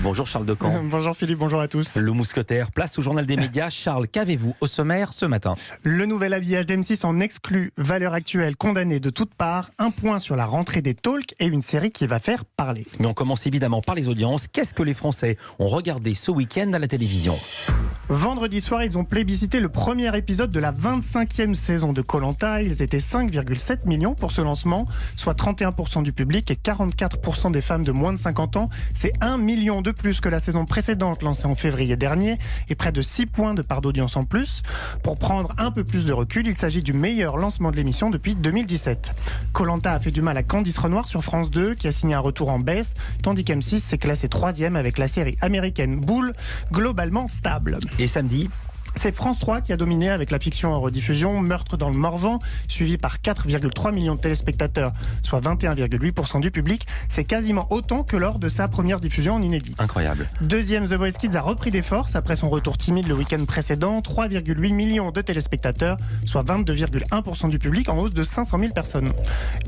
Bonjour Charles Decamp. Bonjour Philippe, bonjour à tous. Le mousquetaire, place au journal des médias. Charles, qu'avez-vous au sommaire ce matin? Le nouvel habillage d'M6 en exclut, valeur actuelle condamnée de toutes parts, un point sur la rentrée des talks et une série qui va faire parler. Mais on commence évidemment par les audiences. Qu'est-ce que les Français ont regardé ce week-end à la télévision? Vendredi soir, ils ont plébiscité le premier épisode de la 25e saison de Koh-Lanta. Ils étaient 5,7 millions pour ce lancement, soit 31% du public et 44% des femmes de moins de 50 ans. C'est 1 million de plus que la saison précédente lancée en février dernier et près de 6 points de part d'audience en plus. Pour prendre un peu plus de recul, il s'agit du meilleur lancement de l'émission depuis 2017. Koh-Lanta a fait du mal à Candice Renoir sur France 2 qui a signé un retour en baisse, tandis qu'M6 s'est classé 3e avec la série américaine Bull, globalement stable. Et samedi, c'est France 3 qui a dominé avec la fiction en rediffusion Meurtre dans le Morvan, suivi par 4,3 millions de téléspectateurs, soit 21,8% du public. C'est quasiment autant que lors de sa première diffusion en inédit. incroyable. Deuxième, The Voice Kids a repris des forces après son retour timide le week-end précédent. 3,8 millions de téléspectateurs, soit 22,1% du public, en hausse de 500 000 personnes.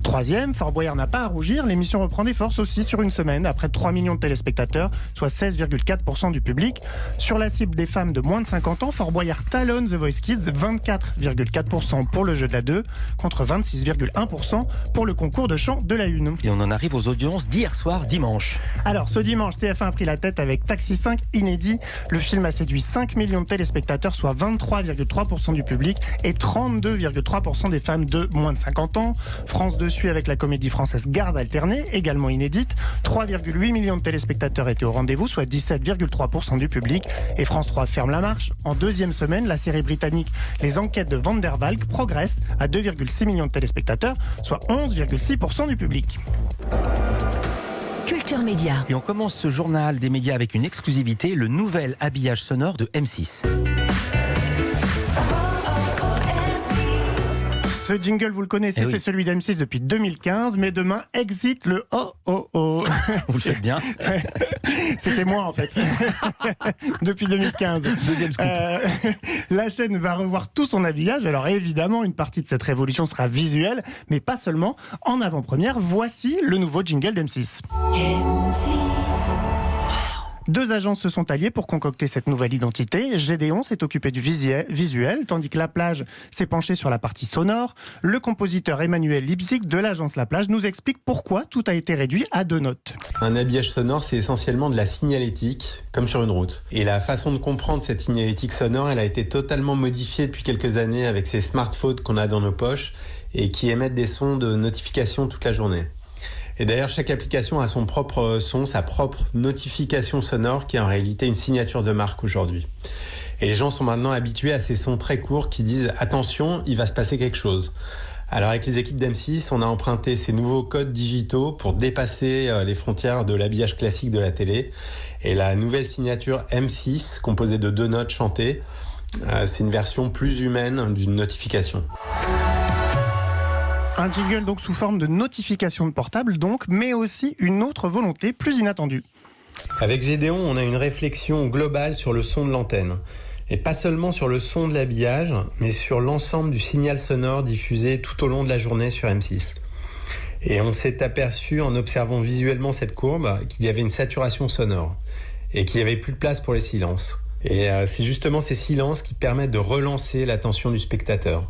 Troisième, Fort Boyard n'a pas à rougir. L'émission reprend des forces aussi sur une semaine, après 3 millions de téléspectateurs, soit 16,4% du public. Sur la cible des femmes de moins de 50 ans, Fort Boyard talonne The Voice Kids, 24,4% pour le jeu de la 2, contre 26,1% pour le concours de chant de la 1. Et on en arrive aux audiences d'hier soir, dimanche. Alors, ce dimanche, TF1 a pris la tête avec Taxi 5 inédit. Le film a séduit 5 millions de téléspectateurs, soit 23,3% du public et 32,3% des femmes de moins de 50 ans. France 2 suit avec la comédie française Garde alternée, également inédite. 3,8 millions de téléspectateurs étaient au rendez-vous, soit 17,3% du public. Et France 3 ferme la marche. En deuxième semaine, la série britannique Les Enquêtes de Van der Valk progresse à 2,6 millions de téléspectateurs, soit 11,6% du public. Culture Média. Et on commence ce journal des médias avec une exclusivité, le nouvel habillage sonore de M6. Ce jingle, vous le connaissez, c'est celui d'M6 depuis 2015, mais demain, exit le oh oh oh. Vous le faites bien. C'était moi en fait, depuis 2015. Deuxième scoop. La chaîne va revoir tout son habillage. Alors évidemment, une partie de cette révolution sera visuelle, mais pas seulement. En avant-première, voici le nouveau jingle d'M6. Deux agences se sont alliées pour concocter cette nouvelle identité. Gédéon s'est occupé du visuel, tandis que La Plage s'est penché sur la partie sonore. Le compositeur Emmanuel Lipzig de l'agence La Plage nous explique pourquoi tout a été réduit à 2 notes. Un habillage sonore, c'est essentiellement de la signalétique, comme sur une route. Et la façon de comprendre cette signalétique sonore, elle a été totalement modifiée depuis quelques années avec ces smartphones qu'on a dans nos poches et qui émettent des sons de notification toute la journée. Et d'ailleurs, chaque application a son propre son, sa propre notification sonore qui est en réalité une signature de marque aujourd'hui. Et les gens sont maintenant habitués à ces sons très courts qui disent « Attention, il va se passer quelque chose ». Alors avec les équipes d'M6, on a emprunté ces nouveaux codes digitaux pour dépasser les frontières de l'habillage classique de la télé. Et la nouvelle signature M6, composée de 2 notes chantées, c'est une version plus humaine d'une notification. Un jingle donc sous forme de notification de portable donc, mais aussi une autre volonté plus inattendue. Avec Gédéon, on a une réflexion globale sur le son de l'antenne. Et pas seulement sur le son de l'habillage, mais sur l'ensemble du signal sonore diffusé tout au long de la journée sur M6. Et on s'est aperçu en observant visuellement cette courbe qu'il y avait une saturation sonore et qu'il n'y avait plus de place pour les silences. Et c'est justement ces silences qui permettent de relancer l'attention du spectateur.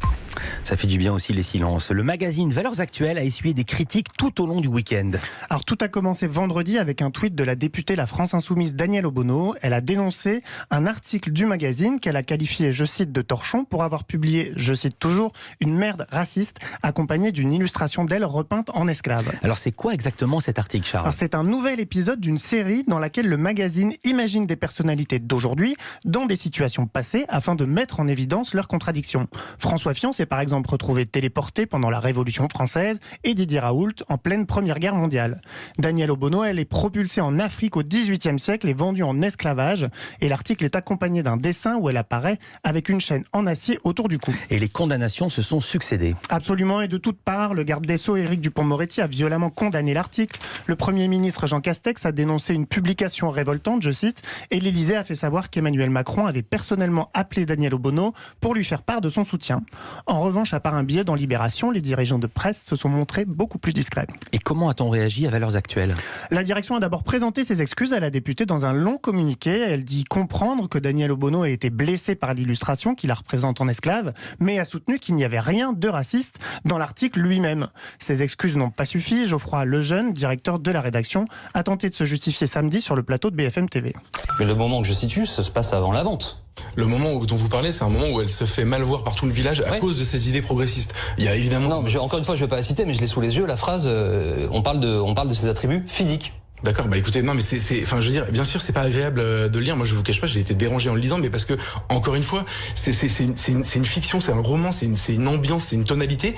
Ça fait du bien aussi les silences. Le magazine Valeurs Actuelles a essuyé des critiques tout au long du week-end. Alors tout a commencé vendredi avec un tweet de la députée La France Insoumise Danielle Obono. Elle a dénoncé un article du magazine qu'elle a qualifié, je cite, de torchon pour avoir publié, je cite toujours, une merde raciste accompagnée d'une illustration d'elle repeinte en esclave. Alors c'est quoi exactement cet article, Charles? Alors, c'est un nouvel épisode d'une série dans laquelle le magazine imagine des personnalités d'aujourd'hui dans des situations passées afin de mettre en évidence leurs contradictions. François Fillon s'est par exemple retrouvé téléporté pendant la Révolution française et Didier Raoult en pleine Première Guerre mondiale. Danielle Obono, elle est propulsée en Afrique au XVIIIe siècle et vendue en esclavage. Et l'article est accompagné d'un dessin où elle apparaît avec une chaîne en acier autour du cou. Et les condamnations se sont succédées. Absolument, et de toutes parts, le garde des Sceaux Éric Dupond-Moretti a violemment condamné l'article. Le Premier ministre Jean Castex a dénoncé une publication révoltante, je cite, et l'Élysée a fait savoir qu'Emmanuel Macron avait personnellement appelé Danielle Obono pour lui faire part de son soutien. En revanche, à part un billet dans Libération, les dirigeants de presse se sont montrés beaucoup plus discrets. Et comment a-t-on réagi à Valeurs Actuelles ? La direction a d'abord présenté ses excuses à la députée dans un long communiqué. Elle dit comprendre que Daniel Obono a été blessé par l'illustration qui la représente en esclave, mais a soutenu qu'il n'y avait rien de raciste dans l'article lui-même. Ces excuses n'ont pas suffi. Geoffroy Lejeune, directeur de la rédaction, a tenté de se justifier samedi sur le plateau de BFM TV. Mais le moment que je situe, ça se passe avant la vente. Le moment dont vous parlez, c'est un moment où elle se fait mal voir par tout le village à cause de ses idées progressistes. Il y a évidemment... Non, mais encore une fois, je ne vais pas la citer, mais je l'ai sous les yeux, la phrase, on parle de ses attributs physiques. D'accord, écoutez, non mais enfin je veux dire, bien sûr c'est pas agréable de lire. Moi je vous cache pas, j'ai été dérangé en le lisant, mais parce que encore une fois, c'est une fiction, c'est un roman, c'est une ambiance, c'est une tonalité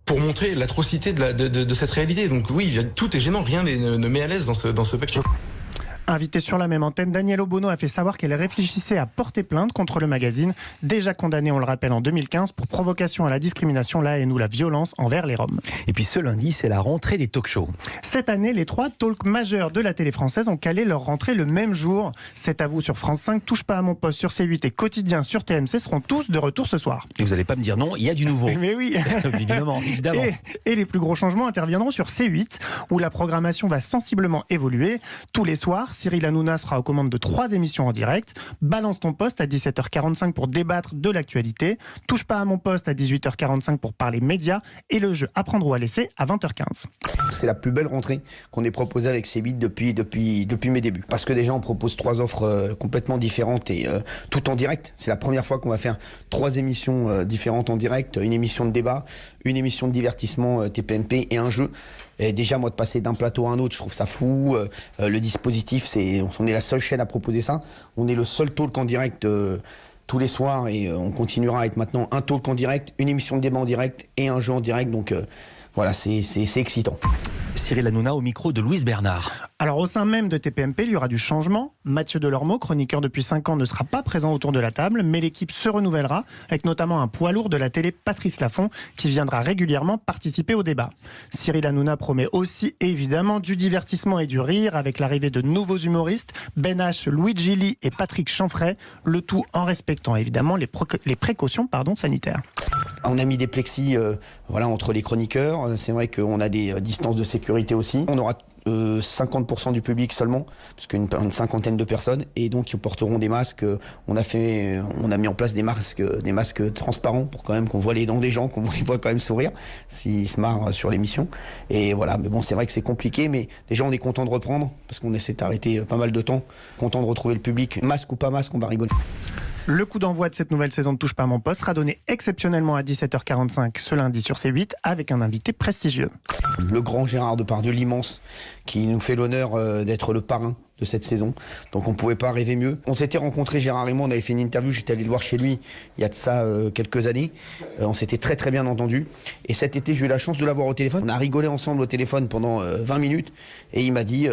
pour montrer l'atrocité de cette réalité. Donc oui, tout est gênant, rien ne met à l'aise dans ce papier. Invitée sur la même antenne, Daniel Obono a fait savoir qu'elle réfléchissait à porter plainte contre le magazine, déjà condamné, on le rappelle, en 2015 pour provocation à la discrimination, la haine ou la violence envers les Roms. Et puis ce lundi, c'est la rentrée des talk-shows. Cette année, les 3 talks majeurs de la télé française ont calé leur rentrée le même jour. C'est à vous sur France 5, Touche pas à mon poste sur C8 et Quotidien sur TMC seront tous de retour ce soir. Et vous n'allez pas me dire non, il y a du nouveau. Mais oui. Évidemment. Et les plus gros changements interviendront sur C8, où la programmation va sensiblement évoluer. Tous les soirs, Cyril Hanouna sera aux commandes de 3 émissions en direct. Balance ton poste à 17h45 pour débattre de l'actualité. Touche pas à mon poste à 18h45 pour parler médias. Et le jeu Apprendre ou à laisser à 20h15. C'est la plus belle rentrée qu'on ait proposée avec C8 depuis mes débuts. Parce que déjà, on propose 3 offres complètement différentes et tout en direct. C'est la première fois qu'on va faire 3 émissions différentes en direct. Une émission de débat, une émission de divertissement TPMP et un jeu. Et déjà, moi, de passer d'un plateau à un autre, je trouve ça fou. Le dispositif, on est la seule chaîne à proposer ça. On est le seul talk en direct tous les soirs et on continuera à être maintenant un talk en direct, une émission de débat en direct et un jeu en direct. Donc voilà, c'est excitant. Cyril Hanouna au micro de Louise Bernard. Alors au sein même de TPMP, il y aura du changement. Mathieu Delormeau, chroniqueur depuis 5 ans, ne sera pas présent autour de la table, mais l'équipe se renouvellera, avec notamment un poids lourd de la télé, Patrice Laffont, qui viendra régulièrement participer au débat. Cyril Hanouna promet aussi évidemment du divertissement et du rire, avec l'arrivée de nouveaux humoristes, Ben H, Louis Gilly et Patrick Chanfray, le tout en respectant évidemment les précautions sanitaires. On a mis des plexis entre les chroniqueurs. C'est vrai qu'on a des distances de sécurité aussi. On aura 50% du public seulement, parce qu'une cinquantaine de personnes, et donc ils porteront des masques. On a mis en place des masques transparents pour quand même qu'on voit les dents des gens, qu'on les voit quand même sourire s'ils se marrent sur l'émission. Et voilà, mais bon, c'est vrai que c'est compliqué, mais déjà on est content de reprendre, parce qu'on essaie d'arrêter pas mal de temps, content de retrouver le public. Masque ou pas masque, on va rigoler. Le coup d'envoi de cette nouvelle saison de Touche pas à mon poste sera donné exceptionnellement à 17h45 ce lundi sur C8 avec un invité prestigieux. Le grand Gérard Depardieu, l'immense, qui nous fait l'honneur d'être le parrain de cette saison. Donc on ne pouvait pas rêver mieux. On s'était rencontrés, Gérard et moi, on avait fait une interview, j'étais allé le voir chez lui il y a de ça quelques années. On s'était très très bien entendus. Et cet été, j'ai eu la chance de l'avoir au téléphone. On a rigolé ensemble au téléphone pendant 20 minutes. Et il m'a dit,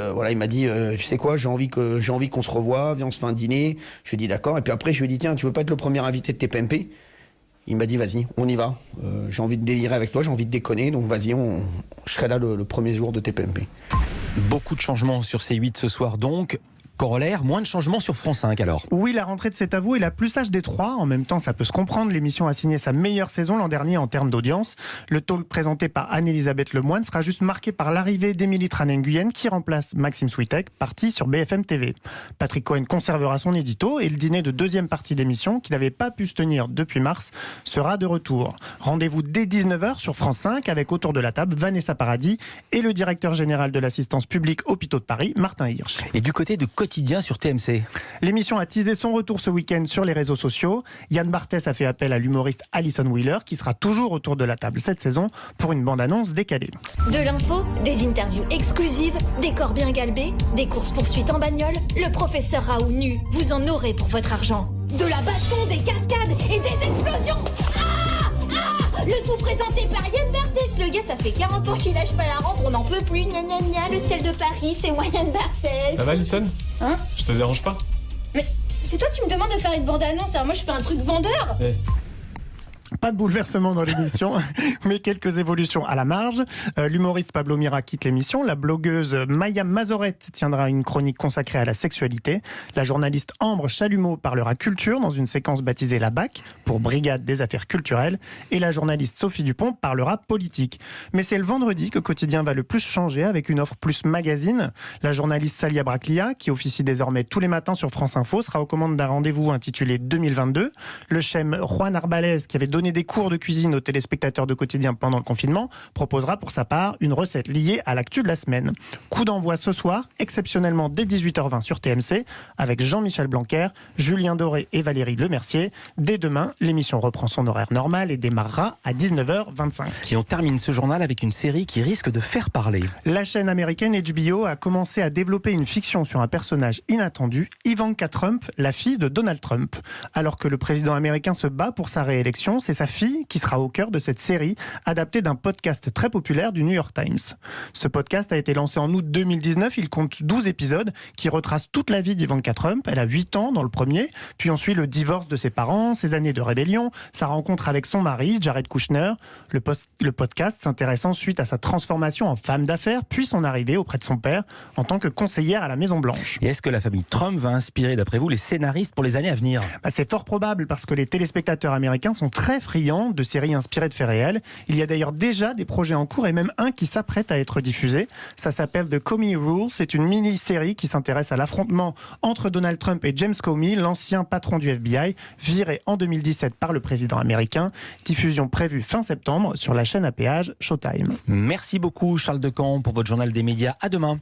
tu sais quoi, j'ai envie qu'on se revoie, viens on se fait un dîner. Je lui ai dit d'accord. Et puis après, je lui ai dit, tiens, tu veux pas être le premier invité de TPMP ? Il m'a dit, vas-y, on y va. J'ai envie de délirer avec toi, j'ai envie de déconner. Donc vas-y, je serai là le premier jour de TPMP. Beaucoup de changements sur C8 ce soir donc. Corollaire, moins de changements sur France 5 alors. Oui, la rentrée de C'est à vous est la plus sage des 3. En même temps, ça peut se comprendre. L'émission a signé sa meilleure saison l'an dernier en termes d'audience. Le talk présenté par Anne-Elisabeth Lemoine sera juste marqué par l'arrivée d'Émilie Traneng-Guyenne qui remplace Maxime Switek, parti sur BFM TV. Patrick Cohen conservera son édito et le dîner de deuxième partie d'émission, qui n'avait pas pu se tenir depuis mars, sera de retour. Rendez-vous dès 19h sur France 5 avec autour de la table Vanessa Paradis et le directeur général de l'assistance publique Hôpitaux de Paris, Martin Hirsch. Et du côté de Quotidien sur TMC. L'émission a teasé son retour ce week-end sur les réseaux sociaux. Yann Barthès a fait appel à l'humoriste Alison Wheeler qui sera toujours autour de la table cette saison pour une bande-annonce décalée. De l'info, des interviews exclusives, des corps bien galbés, des courses-poursuites en bagnole, le professeur Raoult nu, vous en aurez pour votre argent. De la baston, des cascades et des explosions. Le tout présenté par Yann Barthès. Le gars, ça fait 40 ans qu'il lâche pas la rampe, on n'en peut plus. Gna gna gna, le ciel de Paris, c'est moi Yann Barthès. Ça va, Alison ? Hein ? Je te dérange pas ? Mais c'est toi qui me demandes de faire une bande-annonce, alors moi je fais un truc vendeur. Pas de bouleversement dans l'émission, mais quelques évolutions à la marge. L'humoriste Pablo Mira quitte l'émission. La blogueuse Maya Mazorette tiendra une chronique consacrée à la sexualité. La journaliste Ambre Chalumeau parlera culture dans une séquence baptisée La BAC, pour Brigade des affaires culturelles. Et la journaliste Sophie Dupont parlera politique. Mais c'est le vendredi que Quotidien va le plus changer, avec une offre plus magazine. La journaliste Salia Braclia, qui officie désormais tous les matins sur France Info, sera aux commandes d'un rendez-vous intitulé 2022. Le chef Juan Arbalez, qui avait donné des cours de cuisine aux téléspectateurs de Quotidien pendant le confinement, proposera pour sa part une recette liée à l'actu de la semaine. Coup d'envoi ce soir, exceptionnellement dès 18h20 sur TMC, avec Jean-Michel Blanquer, Julien Doré et Valérie Lemercier. Dès demain, l'émission reprend son horaire normal et démarrera à 19h25. Et on termine ce journal avec une série qui risque de faire parler. La chaîne américaine HBO a commencé à développer une fiction sur un personnage inattendu, Ivanka Trump, la fille de Donald Trump. Alors que le président américain se bat pour sa réélection, c'est sa fille qui sera au cœur de cette série, adaptée d'un podcast très populaire du New York Times. Ce podcast a été lancé en août 2019, il compte 12 épisodes qui retracent toute la vie d'Ivanka Trump. Elle a 8 ans dans le premier, puis on suit le divorce de ses parents, ses années de rébellion, sa rencontre avec son mari, Jared Kushner. Le podcast s'intéresse ensuite à sa transformation en femme d'affaires, puis son arrivée auprès de son père en tant que conseillère à la Maison-Blanche. Et est-ce que la famille Trump va inspirer, d'après vous, les scénaristes pour les années à venir ? C'est fort probable, parce que les téléspectateurs américains sont très friands de séries inspirées de faits réels. Il y a d'ailleurs déjà des projets en cours et même un qui s'apprête à être diffusé. Ça s'appelle The Comey Rule. C'est une mini-série qui s'intéresse à l'affrontement entre Donald Trump et James Comey, l'ancien patron du FBI, viré en 2017 par le président américain. Diffusion prévue fin septembre sur la chaîne à péage Showtime. Merci beaucoup Charles Decamp pour votre journal des médias. À demain.